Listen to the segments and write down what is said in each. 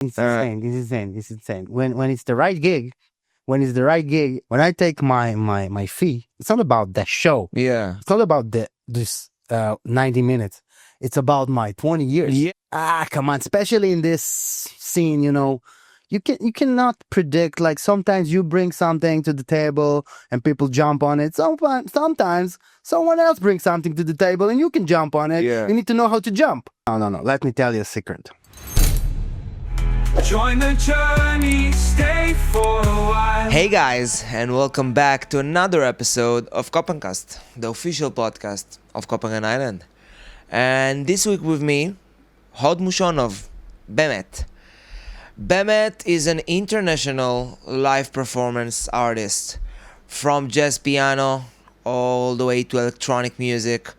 It's insane. It's insane. It's insane. When it's the right gig, when I take my fee, it's not about the show. Yeah. It's not about this 90 minutes. It's about my 20 years. Yeah. Come on, especially in this scene, you cannot predict. Like sometimes you bring something to the table and people jump on it. Sometimes someone else brings something to the table and you can jump on it. Yeah. You need to know how to jump. No. Let me tell you a secret. Join the journey, stay for a while. Hey guys, and welcome back to another episode of KohPhanCast, the official podcast of Copenhagen Island. And this week with me, Hod Moshonov, Bemet. Bemet is an international live performance artist, from jazz piano all the way to electronic music.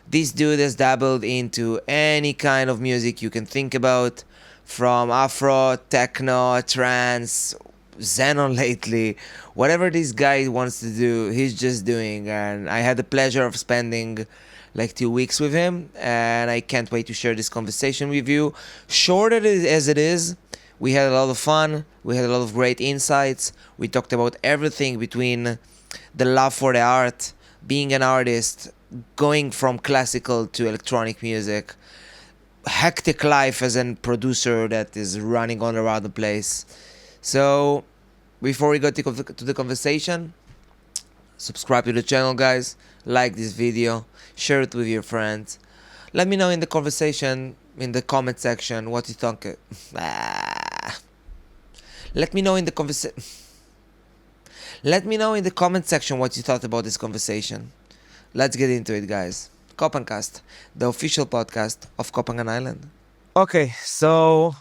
This dude has dabbled into any kind of music you can think about, from Afro, techno, trance, Xenon lately. Whatever this guy wants to do, he's just doing. And I had the pleasure of spending like 2 weeks with him, and I can't wait to share this conversation with you. Short as it is, we had a lot of fun. We had a lot of great insights. We talked about everything between the love for the art, being an artist, going from classical to electronic music, hectic life as a producer that is running all around the place. So before we go to the conversation, subscribe to the channel, guys, like this video, share it with your friends. Let me know in the conversation, in the comment section, what you think. Let me know in the comment section what you thought about this conversation. Let's get into it, guys. KohPhanCast, the official podcast of Copenhagen Island. Okay, so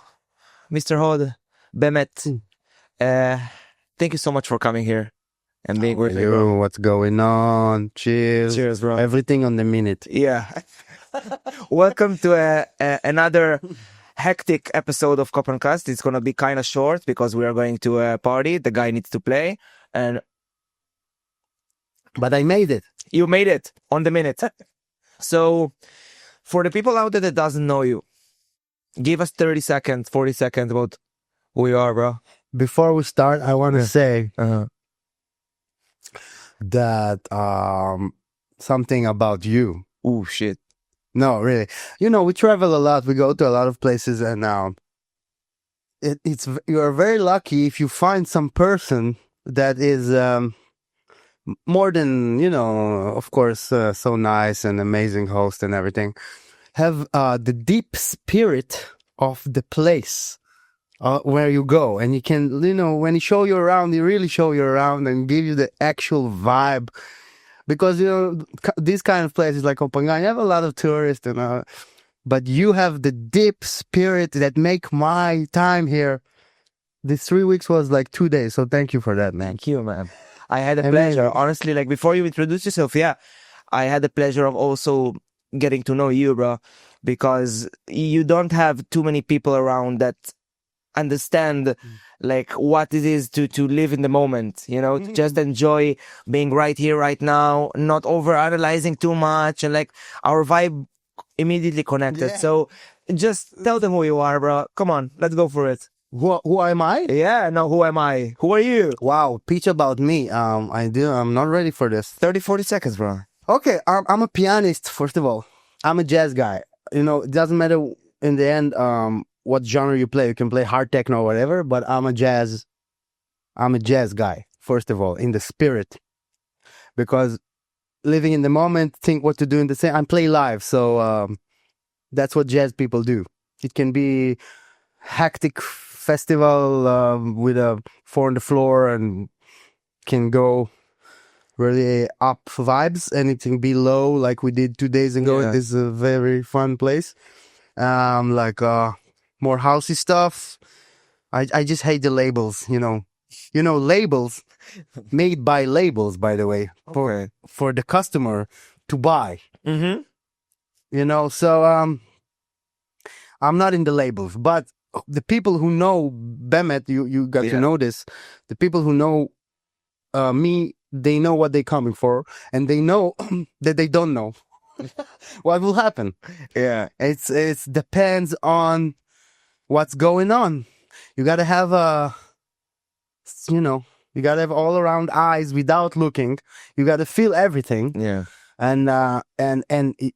Mr. Hod, Bemet, thank you so much for coming here and being with me, bro. What's going on? Cheers. Cheers, bro. Everything on the minute. Yeah. Welcome to another hectic episode of KohPhanCast. It's gonna be kind of short because we are going to a party. The guy needs to play, But I made it. You made it on the minute. So, for the people out there that doesn't know you, give us 30 seconds, 40 seconds about who you are, bro. Before we start, I want to say that something about you. Oh, shit. No, really. We travel a lot. We go to a lot of places, and you are very lucky if you find some person that is more than, of course, so nice and amazing host and everything, have the deep spirit of the place where you go. And you can, when he show you around, he really show you around and give you the actual vibe. Because, these kind of places like Copenhagen, you have a lot of tourists, but you have the deep spirit that make my time here. These 3 weeks was like 2 days. So thank you for that, man. Thank you, man. I had a pleasure. Honestly, like before you introduce yourself, I had the pleasure of also getting to know you, bro, because you don't have too many people around that understand like what it is to live in the moment, to just enjoy being right here, right now, not over analyzing too much, and like our vibe immediately connected. Yeah. So just tell them who you are, bro. Come on, let's go for it. Who am I? Yeah, no, who am I? Who are you? Wow, pitch about me. I'm not ready for this. 30, 40 seconds, bro. Okay, I'm a pianist, first of all. I'm a jazz guy. It doesn't matter in the end what genre you play. You can play hard techno or whatever, but I'm a jazz guy, first of all, in the spirit. Because living in the moment, think what to do in the same. I play live, so that's what jazz people do. It can be hectic festival with a 4 on the floor, and can go really up vibes, and it can be low like we did 2 days ago. Yeah. This is a very fun place, like more housey stuff. I just hate the labels, labels made by labels, by the way, for the customer to buy. So I'm not in the labels, but the people who know Bemet, you got to know this. The people who know me, they know what they're coming for, and they know that they don't know what will happen. Yeah, it's depends on what's going on. You got to have you got to have all around eyes without looking. You got to feel everything. Yeah. And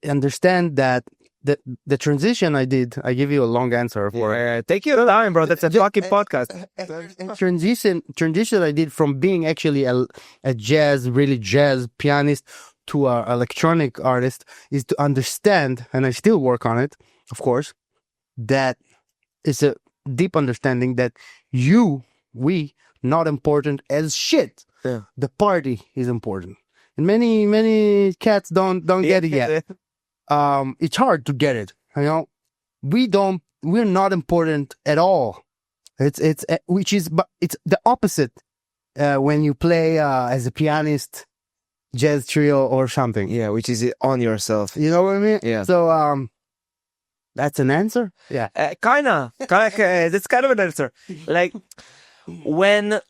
understand that the transition I did, I give you a long answer for it. Take your time, bro. That's a fucking podcast. Transition I did from being actually a really jazz pianist to a electronic artist is to understand, and I still work on it, of course, that it's a deep understanding that we not important as shit. Yeah. The party is important. And many cats don't get it yet. It's hard to get it. We're not important at all. It's the opposite when you play as a pianist, jazz trio or something. Yeah, which is on yourself. You know what I mean? Yeah. So that's an answer? Yeah. Kinda. That's kind of an answer. Like when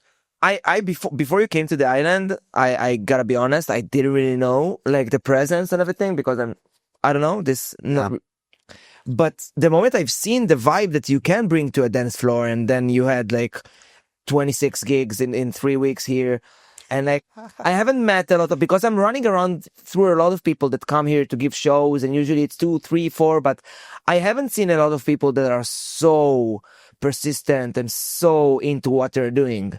I before you came to the island, I gotta be honest, I didn't really know like the presence and everything because I don't know this. No. But the moment I've seen the vibe that you can bring to a dance floor, and then you had like 26 gigs in 3 weeks here, and like I haven't met a lot of, because I'm running around through a lot of people that come here to give shows, and usually it's 2, 3, 4, but I haven't seen a lot of people that are so persistent and so into what they're doing.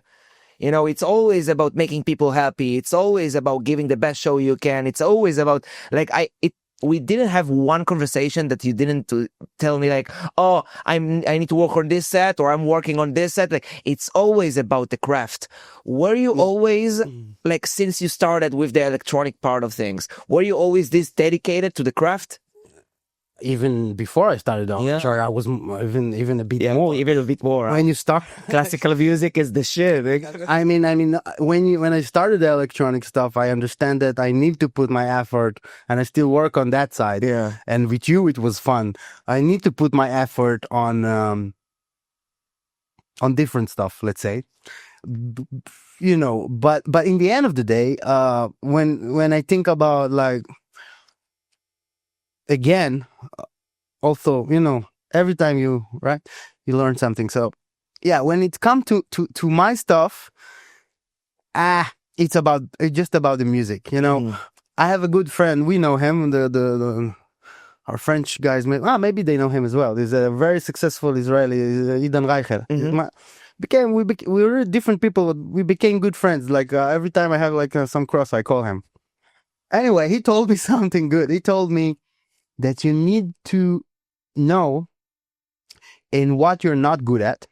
You know, it's always about making people happy. It's always about giving the best show you can. It's always about like we didn't have one conversation that you didn't tell me like, oh, I need to work on this set, or I'm working on this set. Like, it's always about the craft. Were you always like, since you started with the electronic part of things, were you always this dedicated to the craft? Even before I started on, sure, I was even a bit more. Even a bit more. When you start, classical music is the shit. I mean, when I started the electronic stuff, I understand that I need to put my effort, and I still work on that side. Yeah. And with you, it was fun. I need to put my effort on different stuff. Let's say, you know. But in the end of the day, when I think about like. Again, also, you know, every time you learn something. So yeah, when it comes to my stuff, it's just about the music, you know. I have a good friend, we know him, our French guys, maybe they know him as well. He's a very successful Israeli, Idan Reicher. We were different people, we became good friends. Like every time I have like some cross, I call him. Anyway, he told me something good. He told me that you need to know in what you're not good at.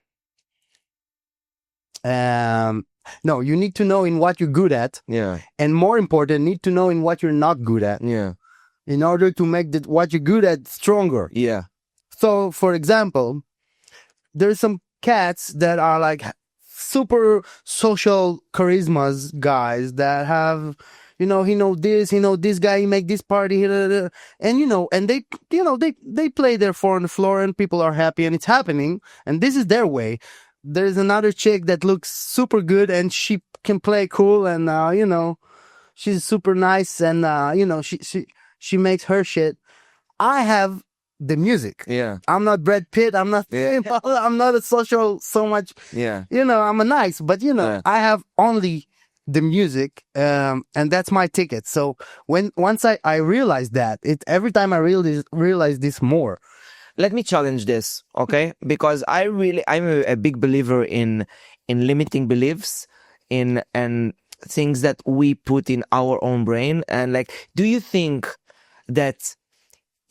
No, you need to know in what you're good at. Yeah. And more important, need to know in what you're not good at. Yeah. In order to make what you're good at stronger. Yeah. So, for example, there's some cats that are like super social charismas guys that have... You know, he know this guy, he make this party, and you know, and they play there on the floor, and people are happy, and it's happening, and this is their way. There's another chick that looks super good, and she can play cool, and you know, she's super nice, and you know, she makes her shit. I have the music. Yeah. I'm not Brad Pitt. I'm not. I'm not a social so much. Yeah. You know, I'm a nice, but you know, I have only the music, and that's my ticket. So once I realized that, every time I realize this more. Let me challenge this, okay? Because I'm a big believer in limiting beliefs and things that we put in our own brain. And like, do you think that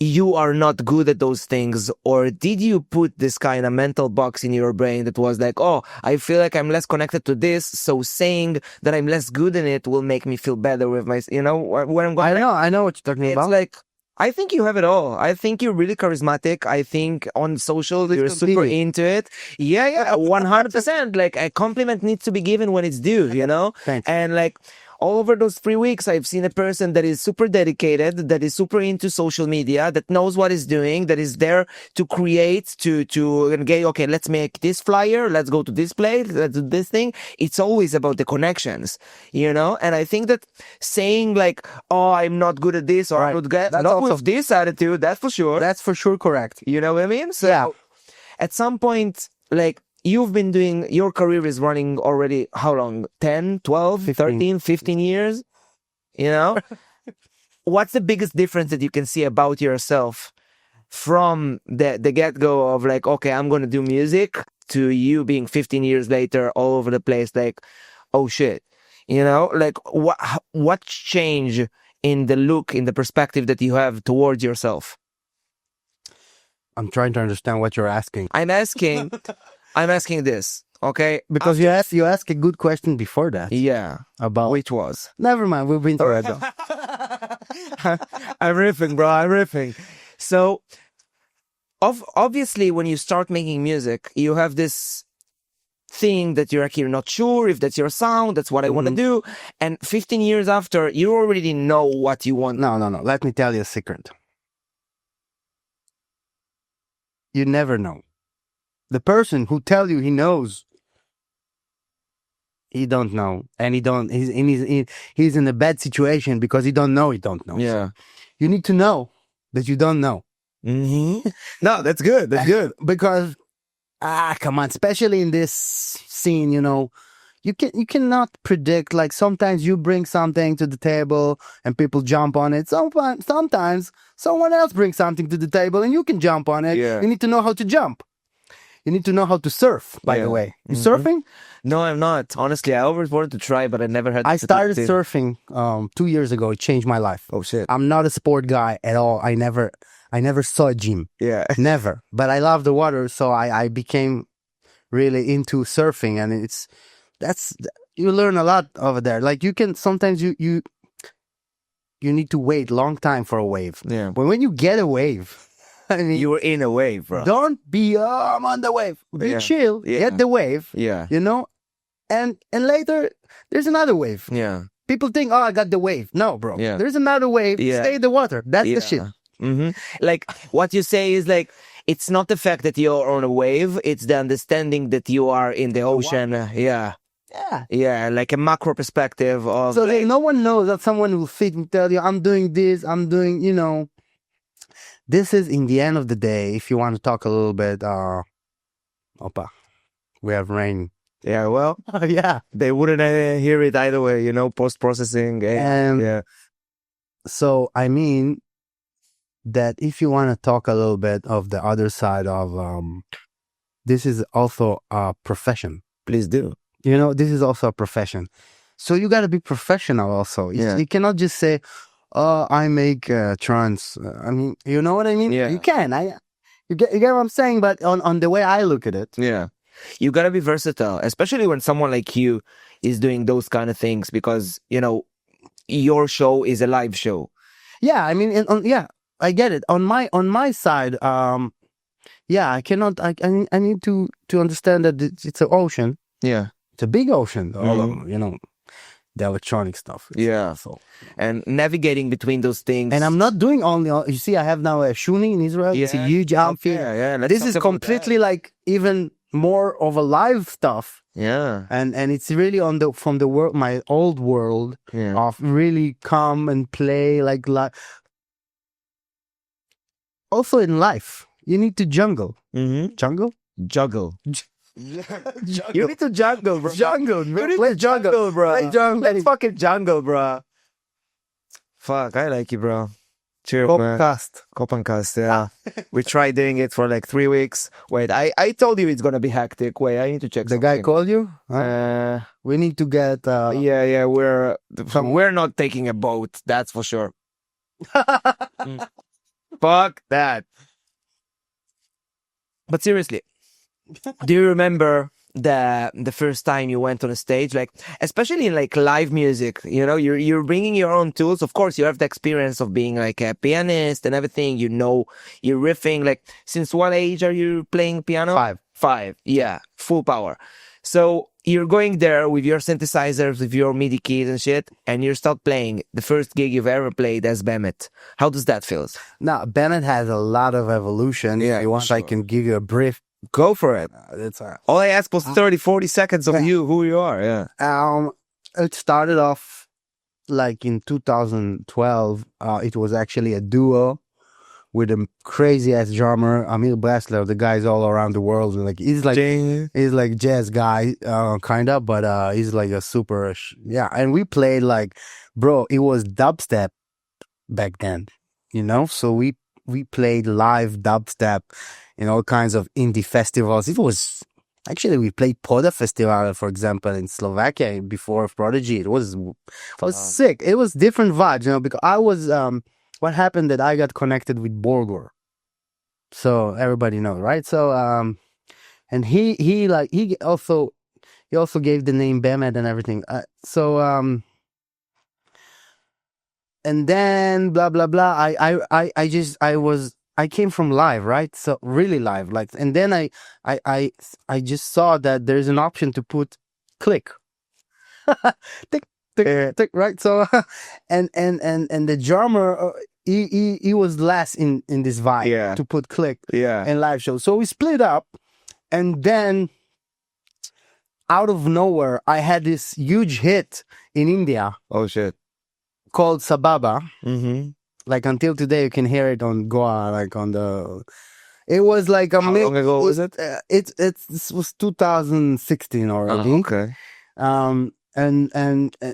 you are not good at those things, or did you put this kind of mental box in your brain that was like, oh, I feel like I'm less connected to this, so saying that I'm less good in it will make me feel better with my, you know, where I'm going? I know what you're talking about. It's like, I think you have it all. I think you're really charismatic. I think on social, you're super into it. Yeah, 100%. Like, a compliment needs to be given when it's due, you know? Thanks. And like, all over those 3 weeks, I've seen a person that is super dedicated, that is super into social media, that knows what he's doing, that is there to create, to engage. Okay, let's make this flyer. Let's go to this place. Let's do this thing. It's always about the connections, you know? And I think that saying like, oh, I'm not good at this, or I'm not good at not with this attitude, that's for sure. That's for sure correct. You know what I mean? So at some point, like, you've been doing, your career is running already, how long? 10, 12, 15. 13, 15 years? You know? What's the biggest difference that you can see about yourself from the get-go of like, okay, I'm going to do music, to you being 15 years later all over the place, like, oh shit, you know, like what change in the look, in the perspective that you have towards yourself? I'm trying to understand what you're asking. I'm asking this, okay? Because you asked a good question before that. Yeah. About Which was? Never mind, we've been through it though. I'm riffing, bro. I'm riffing. So, obviously, when you start making music, you have this thing that you're actually not sure if that's your sound, that's what I want to do. And 15 years after, you already know what you want. No. Let me tell you a secret. You never know. The person who tell you he knows, he don't know, and he's in a bad situation because he don't know. Yeah. So you need to know that you don't know. Mm-hmm. No, that's good. That's good. Because come on, especially in this scene, you know, you cannot predict. Like sometimes you bring something to the table and people jump on it. Sometimes someone else brings something to the table and you can jump on it. Yeah. You need to know how to jump. You need to know how to surf, by the way. You surfing? No, I'm not. Honestly, I always wanted to try, but I never had. I started surfing 2 years ago. It changed my life. Oh shit! I'm not a sport guy at all. I never saw a gym. Yeah, never. But I love the water, so I became really into surfing, and you learn a lot over there. Like you can sometimes you need to wait long time for a wave. Yeah. But when you get a wave, I mean, you were in a wave, bro. Don't be I'm on the wave. Be chill. Yeah. Get the wave. Yeah. You know, and later there's another wave. Yeah. People think, I got the wave. No, bro. Yeah. There's another wave. Yeah. Stay in the water. That's the shit. Mm-hmm. Like what you say is like, it's not the fact that you're on a wave, it's the understanding that you are in the ocean. Yeah. Like a macro perspective of. So no one knows that someone will fit and tell you, I'm doing this, I'm doing, you know. This is in the end of the day, if you want to talk a little bit, we have rain. Yeah, well, yeah. They wouldn't hear it either way, you know, post-processing. Yeah. So, I mean, that if you want to talk a little bit of the other side of, this is also a profession. Please do. You know, this is also a profession. So you got to be professional also. Yeah. You cannot just say, I make trance. I mean, you know what I mean? Yeah. You can. You get what I'm saying? But on the way I look at it. Yeah. You got to be versatile, especially when someone like you is doing those kind of things, because, you know, your show is a live show. Yeah, I mean, I get it. On my side, I cannot. I need to understand that it's an ocean. Yeah, it's a big ocean. All of, you know, the electronic stuff. Yeah. So, and navigating between those things. And I'm not doing only. You see, I have now a shooting in Israel. Yeah. It's a huge outfit. Yeah. This is completely like even more of a live stuff. Yeah. And it's really from the world, my old world of really come and play like live. Also in life, you need to jungle. Mm-hmm. Juggle. You need to jungle, bro. Let's jungle, bro. Let's fucking jungle, bro. Fuck, I like you, bro. Cheers, man. KohPhanCast, yeah. We tried doing it for like 3 weeks. Wait, I told you it's gonna be hectic. Wait, I need to check the something. guy called you? We need to get... Yeah, we're not taking a boat, that's for sure. Fuck that. But seriously, do you remember the first time you went on a stage, like especially in like live music? You know, you're bringing your own tools. Of course, you have the experience of being like a pianist and everything. You know, you're riffing. Like, since what age are you playing piano? 5. Yeah, full power. So you're going there with your synthesizers, with your MIDI keys and shit, and you start playing the first gig you've ever played as Bemet. How does that feel? Now, Bemet has a lot of evolution. Yeah, if you want, sure. I can give you a brief. Go for it. All I asked was 30-40 seconds of you, who you are. Yeah. It started off like in 2012. It was actually a duo with a crazy ass drummer, Amir Brasler. The guy's all around the world. Like he's like jazz guy, kind of, but he's like a super yeah. And we played like, bro, it was dubstep back then, So we played live dubstep in all kinds of indie festivals. It was actually we played Poda Festival, for example, in Slovakia before Prodigy. It was sick. It was different vibes, because I was what happened that I got connected with Borgor. So everybody knows, right? So and he also gave the name Bemet and everything. And then blah blah blah. I came from live, right? So really live, like, and then I just saw that there's an option to put click, tick tick tick, right? So and the drummer he was last in this vibe to put click and live show. So we split up, and then out of nowhere I had this huge hit in India. Oh shit. Called Sababa. Mm-hmm. Like until today, you can hear it on Goa, like on the. It was like a. How long ago was it? This was 2016 already. Okay. And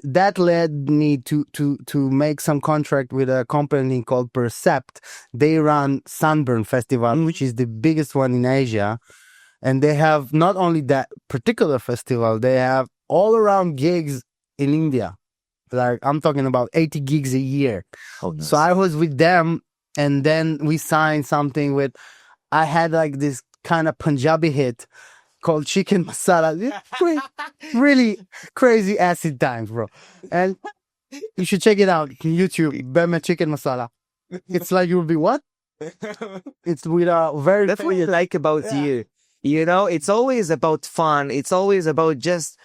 that led me to make some contract with a company called Percept. They run Sunburn Festival, which is the biggest one in Asia, and they have not only that particular festival, they have all around gigs in India. Like I'm talking about 80 gigs a year. Oh, nice. So I was with them, and then we signed something with. I had like this kind of Punjabi hit called Chicken Masala. Really crazy acid times, bro. And you should check it out on YouTube. Bemet Chicken Masala. It's like you'll be what? It's with a very. That's what you like about you. It's always about fun. It's always about just.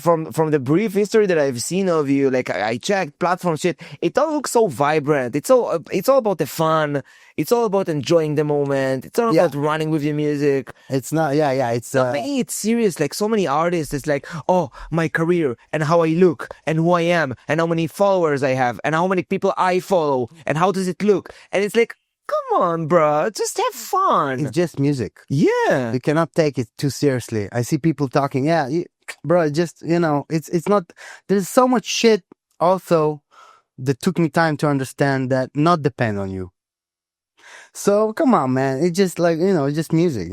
From the brief history that I've seen of you, like I checked platform shit, it all looks so vibrant. It's all about the fun. It's all about enjoying the moment. It's all about running with your music. It's not, it's making it serious. Like so many artists, it's like, oh, my career and how I look and who I am and how many followers I have and how many people I follow and how does it look? And it's like, come on, bro, just have fun. It's just music. Yeah, you cannot take it too seriously. I see people talking, bro, just, it's not, there's so much shit also that took me time to understand that not depend on you. So come on, man. It's just like, it's just music,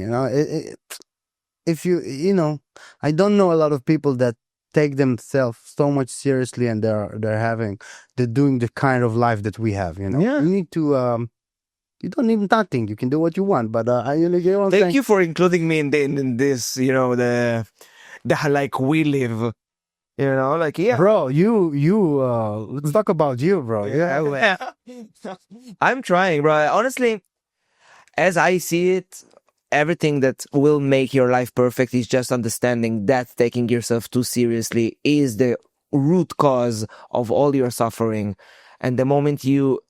if you, I don't know a lot of people that take themselves so much seriously and they're doing the kind of life that we have, You need to, you don't need nothing. You can do what you want, but Thank you for including me in this, the like we live, bro, you let's talk about you, bro. I'm trying, bro. Honestly, as I see it, everything that will make your life perfect is just understanding that taking yourself too seriously is the root cause of all your suffering. And the moment you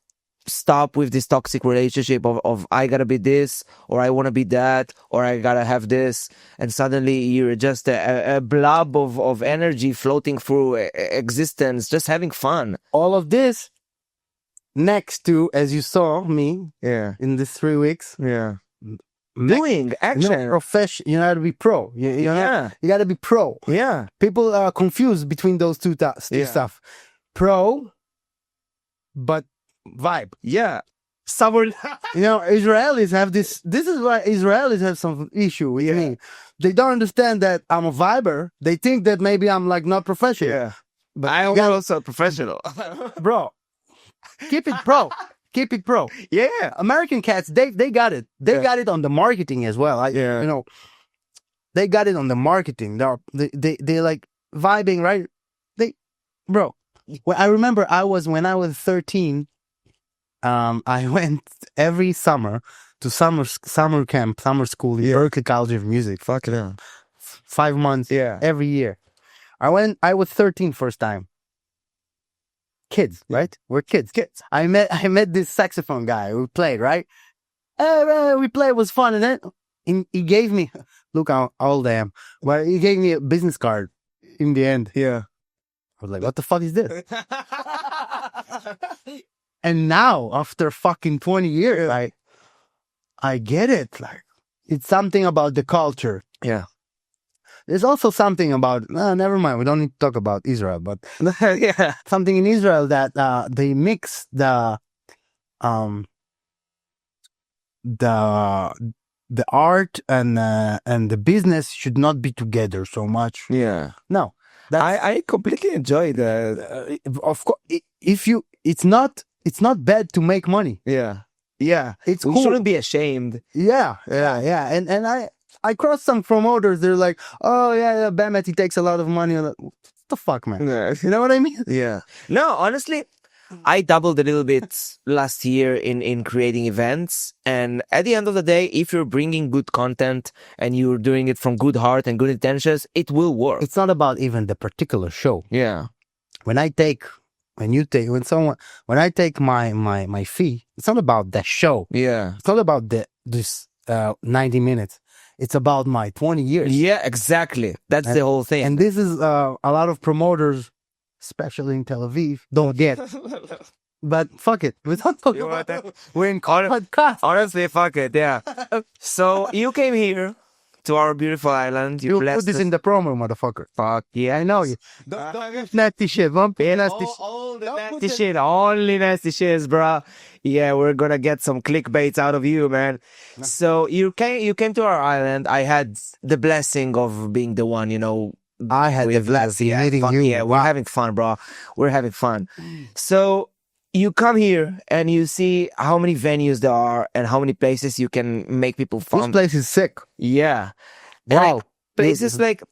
stop with this toxic relationship of I gotta be this, or I want to be that, or I gotta have this, and suddenly you're just a blob of energy floating through existence, just having fun. All of this next to, as you saw me in these 3 weeks, doing action, profession. You gotta be pro. You gotta be pro. People are confused between those two stuff. Pro, but vibe. Someone, Israelis have this is why Israelis have some issue with me. They don't understand that I'm a viber. They think that maybe I'm like not professional. But I am also professional. Bro, keep it pro. American cats, they got it. They got it on the marketing as well. They got it on the marketing. They like vibing, right? Bro, well, I remember when I was 13, I went every summer to summer camp, summer school in Berkeley College of Music. Fuck it up. 5 months every year. I was 13 first time. Kids, right? We're kids. I met this saxophone guy who played, right? We played, it was fun, and then he gave me, look how old I am, but he gave me a business card in the end. I was like, what the fuck is this? And now, after fucking 20 years, I get it. Like, it's something about the culture. Yeah. There's also something about, never mind, we don't need to talk about Israel, but Yeah. something in Israel that they mix the art and the business should not be together so much. Yeah. No, that's, I completely enjoy the. of course, it's not bad to make money. Yeah. Yeah. It's We cool. shouldn't be ashamed. Yeah. And I crossed some promoters. They're like, oh yeah, Bemet, he takes a lot of money. I'm like, what the fuck, man? Yeah. You know what I mean? Yeah. No, honestly, I doubled a little bit last year in creating events. And at the end of the day, if you're bringing good content and you're doing it from good heart and good intentions, it will work. It's not about even the particular show. Yeah. When I take my fee, it's not about the show. Yeah. It's not about this 90 minutes. It's about my 20 years. Yeah, exactly. That's the whole thing. And this is a lot of promoters, especially in Tel Aviv, don't get. But fuck it. We don't talk about that. We're in podcast. Honestly, fuck it. Yeah. So you came here to our beautiful island. You You'll blessed put this us. in the promo, motherfucker. Fuck Yeah, I know you. Don't give nasty shit. Don't be nasty shit. all the nasty shit. Only nasty shits, bro. Yeah, we're gonna get some clickbaits out of you, man. So you came to our island. I had the blessing of being the one, I had the blessing meeting you. Yeah, we're having fun, bro. We're having fun. So you come here and you see how many venues there are and how many places you can make people This fun. place is sick. Yeah. Wow. Like, places like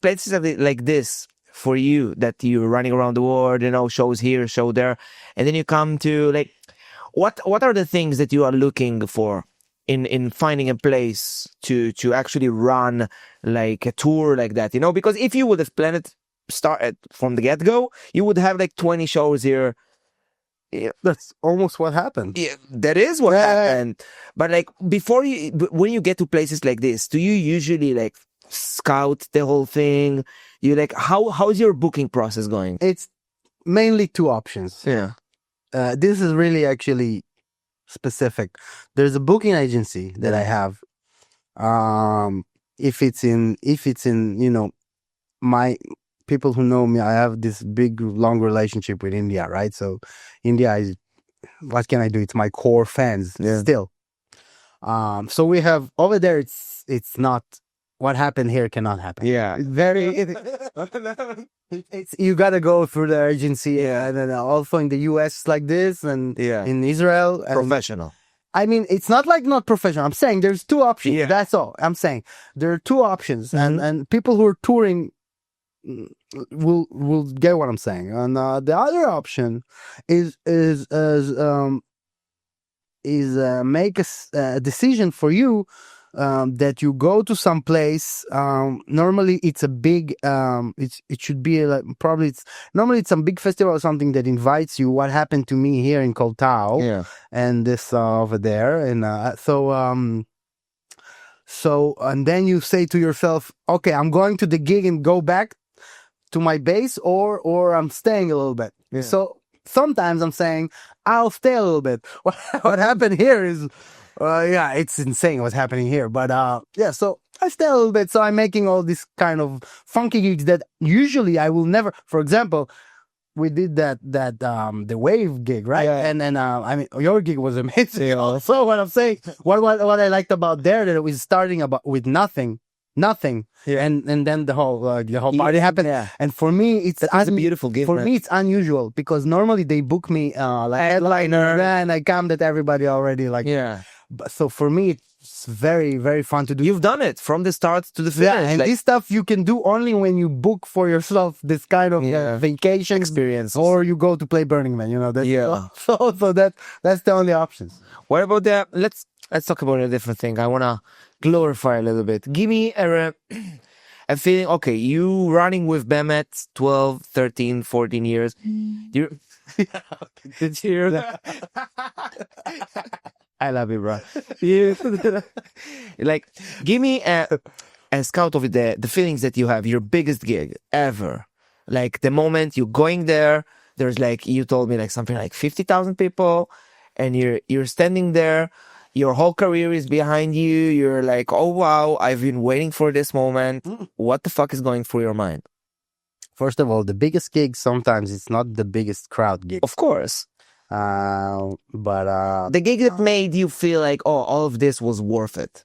this for you that you're running around the world, shows here, show there. And then you come to like, what are the things that you are looking for in finding a place to actually run like a tour like that, because if you would have planned it start from the get-go, you would have like 20 shows here. Yeah, That's almost what happened. yeah, that is what happened. But like when you get to places like this, do you usually like scout the whole thing? You like how's your booking process going? It's mainly two options. Yeah. This is really actually specific. There's a booking agency that I have. If it's in my people who know me, I have this big long relationship with India, right? So India is, what can I do? It's my core fans still. So we have over there. It's not what happened here cannot happen. Yeah. It's very. It's you gotta go through the agency, and then also in the US like this, and in Israel. And, Professional. I mean, it's not like not professional. I'm saying there's two options. Yeah. That's all. I'm saying there are two options, and people who are touring will get what I'm saying. And the other option is make a decision for you. That you go to some place. Normally, it's a big. It should be like normally it's some big festival or something that invites you. What happened to me here in Koltau? Yeah. And this over there, and so and then you say to yourself, okay, I'm going to the gig and go back to my base, or I'm staying a little bit. Yeah. So sometimes I'm saying I'll stay a little bit. What happened here is. It's insane what's happening here. But so I stay a little bit. So I'm making all this kind of funky gigs that usually I will never. For example, we did that the Wave gig, right? Yeah. And I mean, your gig was amazing. So what I'm saying, what I liked about there, that it was starting with nothing. Yeah. And then the whole party happened. Yeah. And for me, it's a beautiful gift. For me, it's unusual because normally they book me like headliner, and I come that everybody already like. Yeah. So for me, it's very, very fun to do. You've done it from the start to the finish. And this stuff you can do only when you book for yourself this kind of vacation experience, or you go to play Burning Man. So that's the only options. What about that? Let's talk about a different thing. I wanna glorify a little bit. Give me a feeling. Okay, you running with Bemet 12, 13, 14 years. Did you hear that? I love you, bro. Like, give me a scout of the feelings that you have, your biggest gig ever. Like the moment you're going there, there's like, you told me like something like 50,000 people. and you're standing there. Your whole career is behind you. You're like, oh wow, I've been waiting for this moment. What the fuck is going through your mind? First of all, the biggest gig sometimes it's not the biggest crowd gig. Of course, But the gig that made you feel like, oh, all of this was worth it.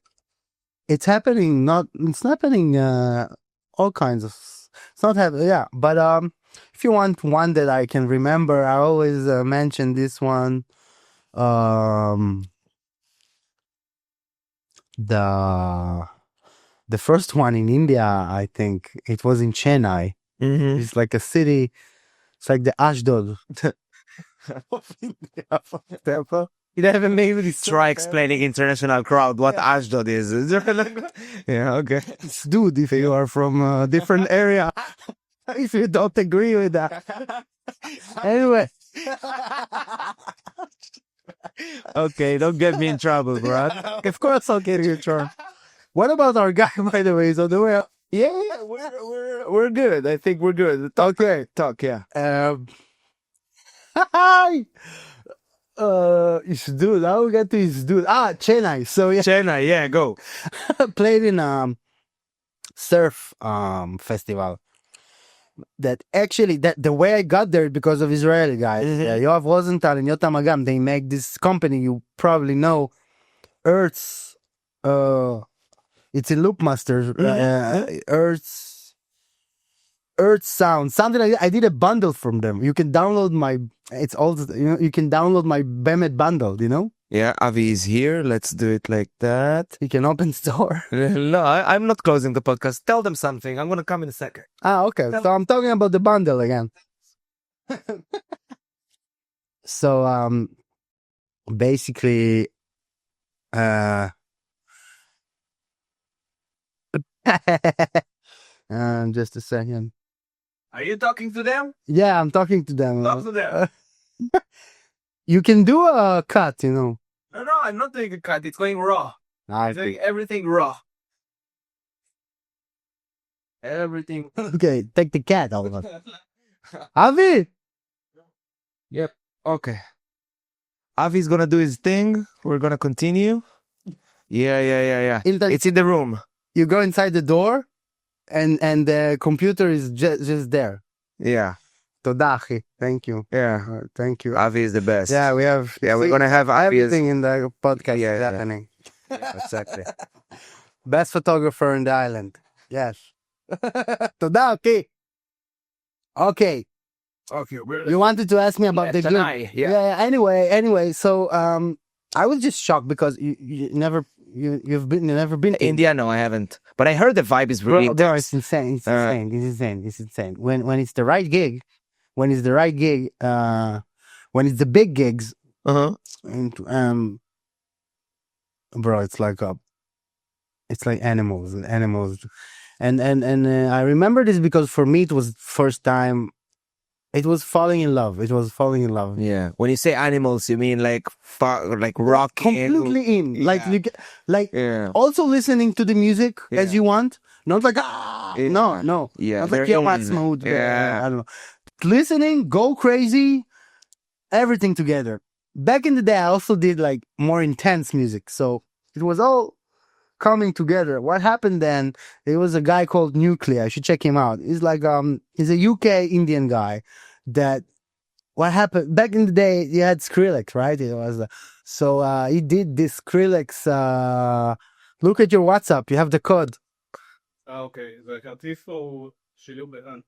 it's happening. It's happening. All kinds of. It's not happening. Yeah, but if you want one that I can remember, I always mention this one. The first one in India, I think it was in Chennai. Mm-hmm. It's like a city. It's like the Ashdod of India. For example, it have a name. It's Try explaining international crowd what Ashdod is. Yeah, okay. It's dude if you are from a different area. If you don't agree with that. Anyway. Okay, don't get me in trouble, bro. Of course I'll get you in trouble. What about our guy, by the way? Is on the way? Yeah, we're good. I think we're good. Okay. Talk, yeah. Hi. His dude. How we get to his dude? Chennai. So yeah, Chennai, yeah, go. played in surf festival. That actually the way I got there is because of Israeli guys. Yeah, Yoav Rosenthal and Yotam Agam. They make this company you probably know, Earth's. It's in Loopmaster. Earth Sound, something like that. I did a bundle from them. You can download my. It's all you can download my Bemet bundle. You know. Yeah, Avi is here. Let's do it like that. You can open store. No, I'm not closing the podcast. Tell them something. I'm gonna come in a second. Okay. So I'm talking about the bundle again. So basically, just a second. Are you talking to them? Yeah, I'm talking to them. Talk to them. You can do a cut, you know. No, I'm not doing a cut. It's going raw. I Doing everything raw. Everything. Okay, take the cat out. Avi! Yep. Okay. Avi's gonna do his thing. We're gonna continue. Yeah. It's in the room. You go inside the door, and the computer is just there. Yeah. Toda, אחי. Thank you. Yeah. Thank you. Avi is the best. Yeah, we have. Yeah, we're gonna have Avi as... everything in the podcast Yeah, is yeah. happening. Yeah, exactly. Best photographer in the island. Yes. Toda, okay. Okay. Okay, You wanted to ask me about the gig. Yeah. Anyway, so I was just shocked because you've never been to India. No, I haven't. But I heard the vibe is really Bro, it's insane. It's insane. When it's the right gig, when it's the big gigs, Uh-huh. and bro, it's like animals, and I remember this because for me it was first time. It was falling in love. Yeah. When you say animals, you mean like rocking? Completely in. Like Yeah. also listening to the music as Yeah. you want. Not like Yeah. no. Yeah. Not they're like your in. mood. Yeah. I don't know. Listening, go crazy, everything together. Back in the day, I also did like more intense music, so it was all coming together. What happened then? There was a guy called Nuclear. You should check him out. He's like he's a UK Indian guy. That what happened back in the day? You had Skrillex, right? It was he did this Skrillex. Look at your WhatsApp. You have the code. אוקיי, זה כרטיס או שילוב לאן?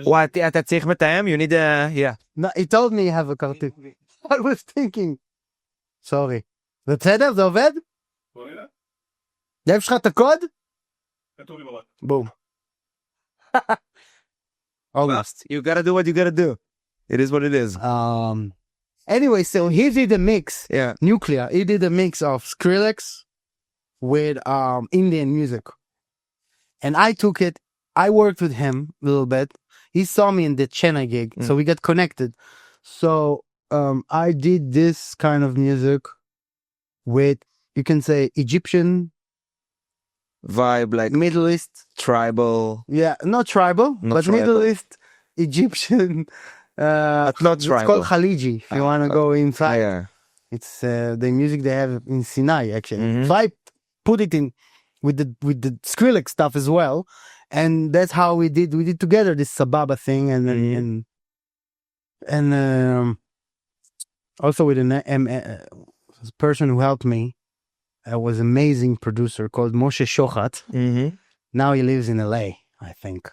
What? אתה צריך מתאם? You need a... Yeah. No, he told me you have a כרטיס. I was thinking. Sorry. זה בסדר? זה עובד? בוא נראה. יש לך את הקוד? כתוב לי בבית. Boom. Almost. You gotta do what you gotta do. It is what it is. Anyway, so he did a mix. Yeah. Nuclear. He did a mix of Skrillex with Indian music. And I took it. I worked with him a little bit. He saw me in the Chennai gig, so we got connected. So I did this kind of music with, you can say, Egyptian Vibe, like Middle East. tribal. Yeah, not tribal, Not but tribal. Middle East, Egyptian, not it's tribal. called Khaliji. If you want to go inside, Yeah. it's the music they have in Sinai. Actually, Mhm. so I put it in with the Skrillex stuff as well, and that's how we did together this Sababa thing, and Mhm. also with a person who helped me. Was amazing producer called Moshe Shochat. Mm-hmm. Now he lives in LA, I think.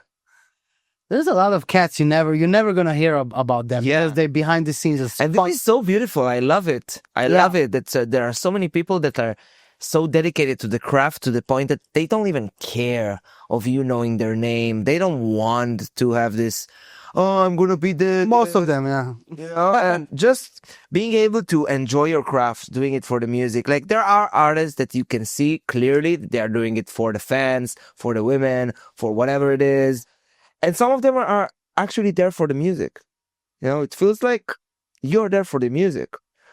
There's a lot of cats you're never gonna hear about them. Yeah. Because they're behind the scenes. And this is so beautiful. I love it. I Yeah. love it. That there are so many people that are so dedicated to the craft to the point that they don't even care of you knowing their name. They don't want to have this, oh, I'm going to be the... Most of them, yeah. You know, and just being able to enjoy your craft, doing it for the music. Like there are artists that you can see clearly they are doing it for the fans, for the women, for whatever it is. And some of them are actually there for the music. You know, it feels like you're there for the music.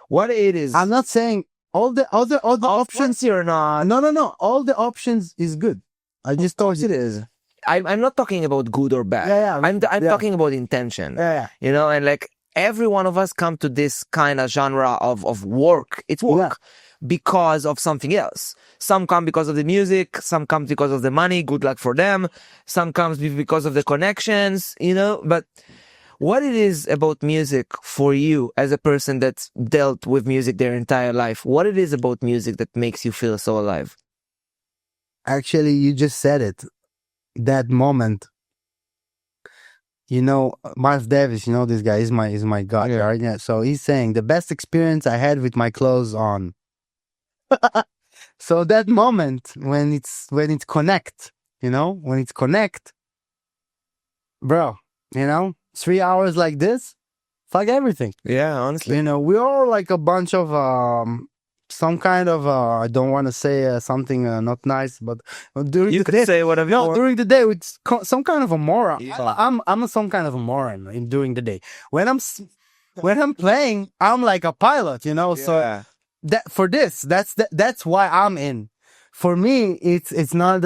What it is, I'm not saying all the options. you're not. No. All the options is good. I just told you. It is. I'm not talking about good or bad. Yeah. I'm Yeah. talking about intention. Yeah. You know, and like every one of us come to this kind of genre of work. It's work because of something else. Some come because of the music. Some come because of the money. Good luck for them. Some comes because of the connections, you know, but what it is about music for you as a person that's dealt with music their entire life, what it is about music that makes you feel so alive? Actually, you just said it. That moment. You know, Miles Davis, you know this guy is my god, right? Yeah. So he's saying the best experience I had with my clothes on. So that moment when it's connect, you know, when it's connect, bro, you know, 3 hours like this, fuck everything. Yeah, honestly. You know, we're all like a bunch of some kind of I don't want to say something not nice, but during You the could day, say whatever you no, want. during the day it's some kind of a moron. Yeah. I'm some kind of a moron during the day. When I'm playing, I'm like a pilot, you know. So that's why I'm in. For me, it's not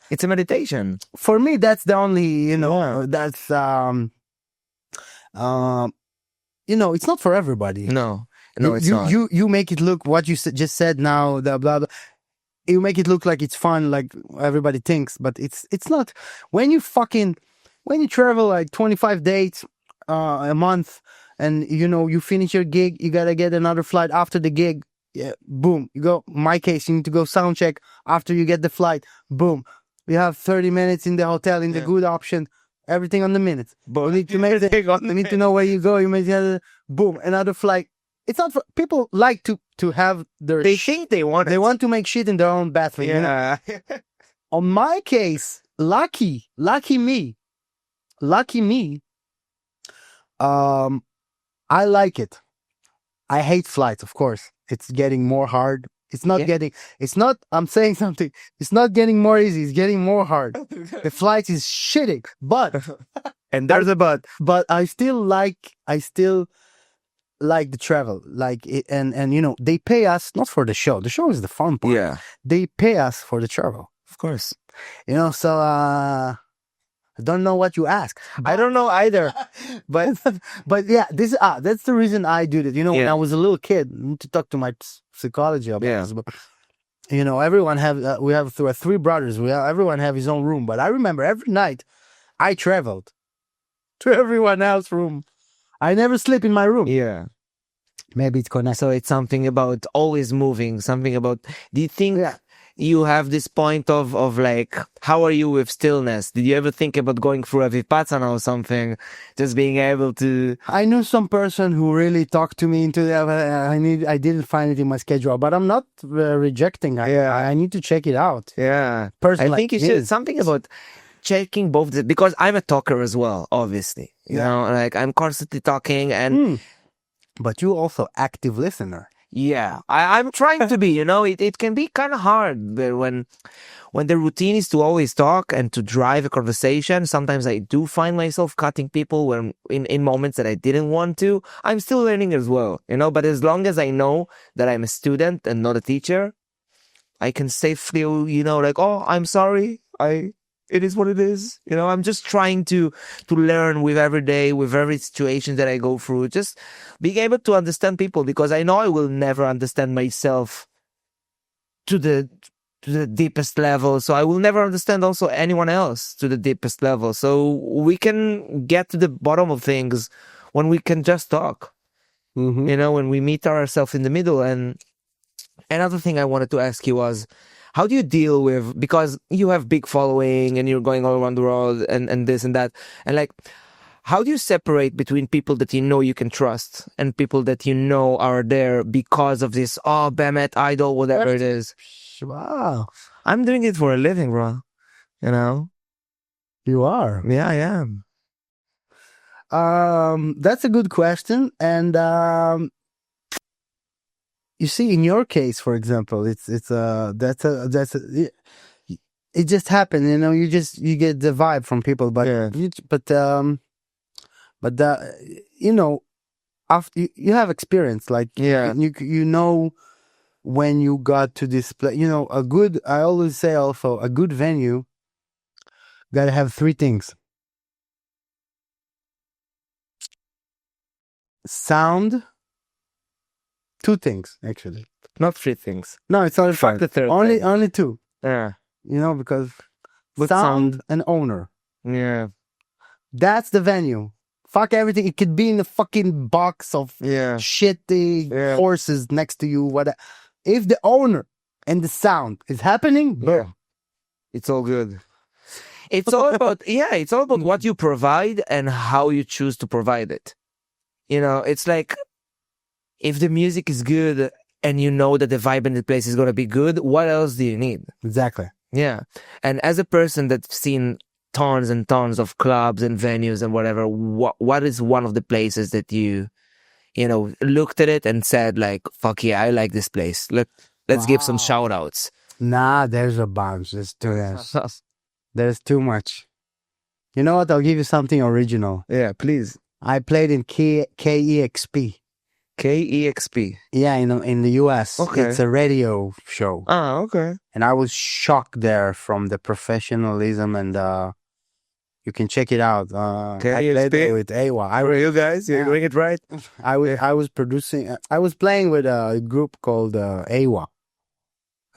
It's a meditation. for me that's the only, you know, Yeah. that's you know, it's not for everybody. No, it's you, not. You make it look what you just said now, the blah blah. You make it look like it's fun, like everybody thinks, but it's not. When you travel like 25 days a month, and you know you finish your gig, you gotta get another flight after the gig. Yeah, boom. You go. In my case, you need to go sound check after you get the flight. Boom. We have 30 minutes in the hotel in the good option. Everything on the minute. But you need to make you need to know where you go. You may boom, another flight. It's not for people like to have their. They think they want it. They want to make shit in their own bathroom. You know? Yeah. On my case, lucky me. I like it. I hate flights, of course. It's getting more hard. It's not I'm saying something. It's not getting more easy. It's getting more hard. The flight is shitty, but And there's a but. but I still like the travel. Like it, and you know, they pay us not for the show. The show is the fun part. Yeah, They pay us for the travel. of course. You know, so I don't know what you ask. I don't know either. But but yeah, that's the reason I do it. You know, when Yeah. I was a little kid, I need to talk to my psychology about Yeah. this. But you know, everyone have we have three brothers. Everyone have his own room. But I remember every night I traveled to everyone else's room. I never sleep in my room. Yeah. Maybe it's connected. So it's something about always moving, something about, do you think you have this point of like, how are you with stillness? Did you ever think about going through a vipassana or something? Just being able to... I knew some person who really talked to me into that. I didn't find it in my schedule, but I'm not rejecting. I need to check it out. Yeah. Person I think you should. Something about checking both, because I'm a talker as well, obviously. You know, like I'm constantly talking and... But you also active listener. Yeah, I'm trying to be, you know, it can be kind of hard but when the routine is to always talk and to drive a conversation. Sometimes I do find myself cutting people when in moments that I didn't want to. I'm still learning as well, you know, but as long as I know that I'm a student and not a teacher, I can safely, you know, like, oh, I'm sorry. it is what it is. You know, I'm just trying to learn with every day, with every situation that I go through, just being able to understand people, because I know I will never understand myself to the deepest level. So I will never understand also anyone else to the deepest level. So we can get to the bottom of things when we can just talk, you know, when we meet ourselves in the middle. And another thing I wanted to ask you was, how do you deal with, because you have big following and you're going all around the world and this and that, and like, how do you separate between people that you know you can trust and people that you know are there because of this, oh, Bemet, idol, whatever it is? Wow. I'm doing it for a living, bro. You know? You are. Yeah, I am. That's a good question. And you see, in your case, for example, it just happened, you know, you get the vibe from people, but you know, after you have experience, like you know, when you got to this place, you know, I always say also, a good venue gotta have three things: sound. Two things, actually. Not three things. No, it's not Fuck the third only two. Yeah. You know, because But sound and owner. Yeah. That's the venue. Fuck everything. It could be in a fucking box of shitty horses next to you. Whatever. If the owner and the sound is happening, bro, it's all good. It's all about it's all about what you provide and how you choose to provide it. You know, it's like, if the music is good and you know that the vibe in the place is going to be good, what else do you need? Exactly. Yeah. And as a person that's seen tons and tons of clubs and venues and whatever, what is one of the places that you know, looked at it and said like, fuck yeah, I like this place. Let's give some shout outs. Nah, there's a bunch. There's too much. You know what? I'll give you something original. Yeah, please. I played in KEXP. KEXP. Yeah, in the US. Okay. It's a radio show. Ah, okay. And I was shocked there from the professionalism, and you can check it out. I played there with Awa. You guys, you're doing it right. I was playing with a group called Awa.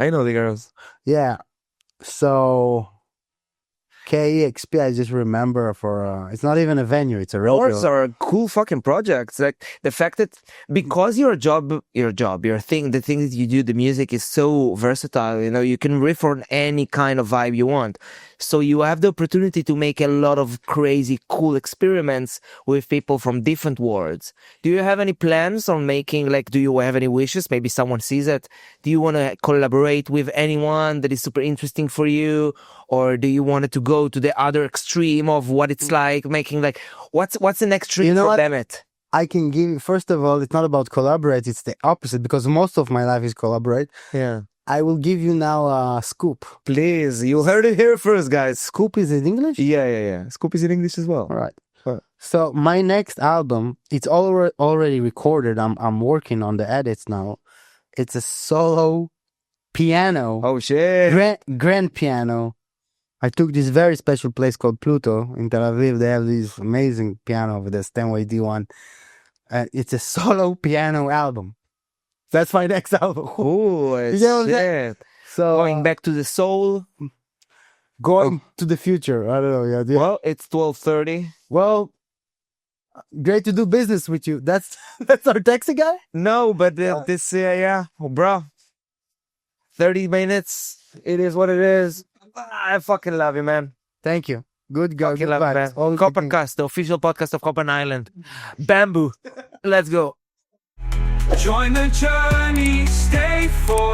I know the girls. Yeah. So KEXP, I just remember for it's not even a venue, it's a real Ours are cool fucking projects. Like the fact that because your thing, the thing that you do, the music is so versatile, you know, you can riff on any kind of vibe you want. So you have the opportunity to make a lot of crazy, cool experiments with people from different worlds. Do you have any plans on making, like, do you have any wishes? Maybe someone sees it. Do you want to collaborate with anyone that is super interesting for you? Or do you want it to go to the other extreme of what it's like making, like, what's the next trick for Bemet? I can give, first of all, it's not about collaborate, it's the opposite, because most of my life is collaborate. Yeah. I will give you now a scoop. Please, you heard it here first, guys. Scoop is in English? Yeah. Scoop is in English as well. All right. So my next album, it's already recorded. I'm working on the edits now. It's a solo piano. Oh shit. Grand piano. I took this very special place called Pluto in Tel Aviv. They have this amazing piano over there, Steinway D1. It's a solo piano album. That's my next album. Oh, shit. So going back to the soul. Going to the future. I don't know. Yeah. Well, it's 12:30. Well, great to do business with you. That's our taxi guy? No, but bro. 30 minutes. It is what it is. I fucking love you, man. Thank you. Good guy. Fucking love you, man. KohPhanCast, the official podcast of KohPhan Island. Bamboo. Let's go. Join the journey, stay for